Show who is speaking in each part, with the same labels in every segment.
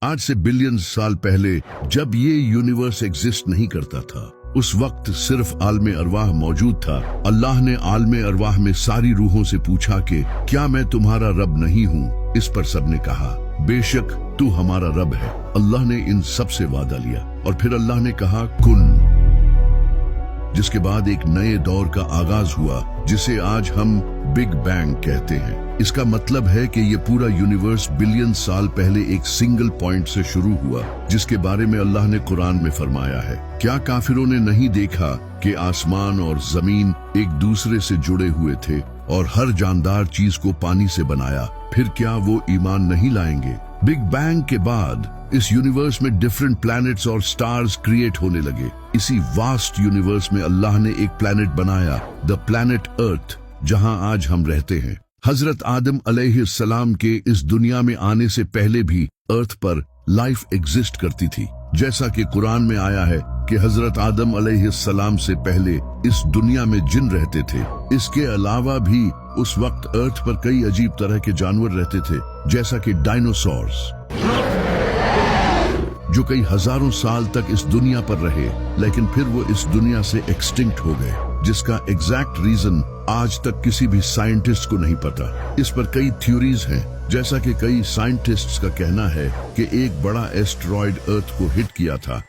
Speaker 1: आज से बिलियन साल पहले जब ये यूनिवर्स एग्जिस्ट नहीं करता था, उस वक्त सिर्फ आलमे अरवाह मौजूद था। अल्लाह ने आलमे अरवाह में सारी रूहों से पूछा कि क्या मैं तुम्हारा रब नहीं हूँ? इस पर सबने कहा बेशक तू हमारा रब है। अल्लाह ने इन सब से वादा लिया और फिर अल्लाह ने कहा कुन, जिसके बाद एक नए दौर का आगाज हुआ जिसे आज हम बिग बैंग कहते हैं। इसका मतलब है कि ये पूरा यूनिवर्स बिलियन साल पहले एक सिंगल पॉइंट से शुरू हुआ, जिसके बारे में अल्लाह ने कुरान में फरमाया है। क्या काफिरों ने नहीं देखा कि आसमान और जमीन एक दूसरे से जुड़े हुए थे और हर जानदार चीज को पानी से बनाया? फिर क्या वो ईमान नहीं लाएंगे? बिग बैंग के बाद इस यूनिवर्स में डिफरेंट प्लैनेट्स और स्टार्स क्रिएट होने लगे। इसी वास्ट यूनिवर्स में अल्लाह ने एक प्लैनेट बनाया, द प्लैनेट अर्थ, जहां आज हम रहते हैं। हजरत आदम अलैहिस्सलाम के इस दुनिया में आने से पहले भी अर्थ पर लाइफ एग्जिस्ट करती थी। जैसा कि कुरान में आया है कि हजरत आदम अलैहिस्सलाम से पहले इस दुनिया में जिन रहते थे। इसके अलावा भी उस वक्त अर्थ पर कई अजीब तरह के जानवर रहते थे, जैसा कि डायनासोर्स, जो कई हजारों साल तक इस दुनिया पर रहे, लेकिन फिर वो इस दुनिया से एक्सटिंक्ट हो गए, जिसका एग्जैक्ट रीजन आज तक किसी भी साइंटिस्ट को नहीं पता। इस पर कई थ्योरीज हैं, जैसा कि कई साइंटिस्ट्स का कहना है कि एक बड़ा एस्टेरॉयड अर्थ को हिट किया था,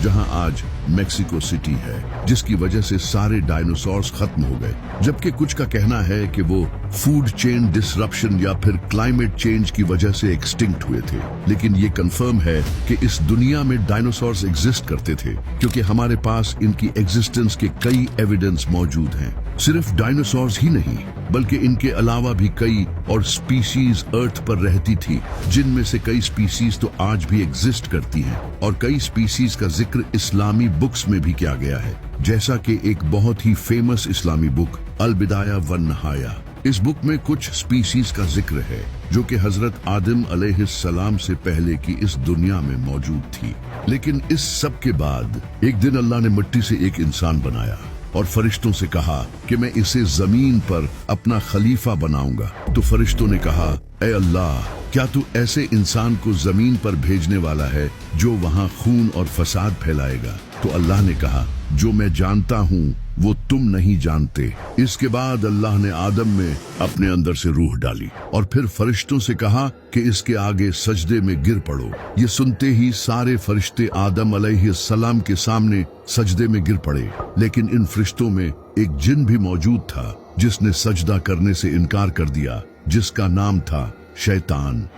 Speaker 1: जहां आज मेक्सिको सिटी है, जिसकी वजह से सारे डायनासोर्स खत्म हो गए। जबकि कुछ का कहना है कि वो फूड चेन डिसरप्शन या फिर क्लाइमेट चेंज की वजह से एक्सटिंक्ट हुए थे। लेकिन ये कंफर्म है कि इस दुनिया में डायनासोर्स एग्जिस्ट करते थे, क्योंकि हमारे पास इनकी एग्जिस्टेंस के कई एविडेंस मौजूद हैं। सिर्फ डायनासोर्स ही नहीं, बल्कि इनके अलावा भी कई और स्पीशीज अर्थ पर रहती थी, जिनमें से कई स्पीशीज तो आज भी एग्जिस्ट करती हैं, और कई स्पीशीज का जिक्र इस्लामी बुक्स में भी किया गया है, जैसा कि एक बहुत ही फेमस इस्लामी बुक अल बिदाया वन नहाया। इस बुक में कुछ स्पीशीज का जिक्र है जो कि हजरत आदम अलैहिस्सलाम से पहले की इस दुनिया में मौजूद थी। लेकिन इस सब के बाद एक दिन अल्लाह ने मिट्टी से एक इंसान बनाया और फरिश्तों से कहा कि मैं इसे जमीन पर अपना खलीफा बनाऊंगा। तो फरिश्तों ने कहा, ऐ अल्लाह, क्या तू ऐसे इंसान को जमीन पर भेजने वाला है जो वहां खून और फसाद फैलाएगा? तो अल्लाह ने कहा, जो मैं जानता हूँ वो तुम नहीं जानते। इसके बाद अल्लाह ने आदम में अपने अंदर से रूह डाली और फिर फरिश्तों से कहा कि इसके आगे सजदे में गिर पड़ो। ये सुनते ही सारे फरिश्ते आदम अलैहिस्सलाम के सामने सजदे में गिर पड़े। लेकिन इन फरिश्तों में एक जिन भी मौजूद था जिसने सजदा करने से इनकार कर दिया, जिसका नाम था शैतान।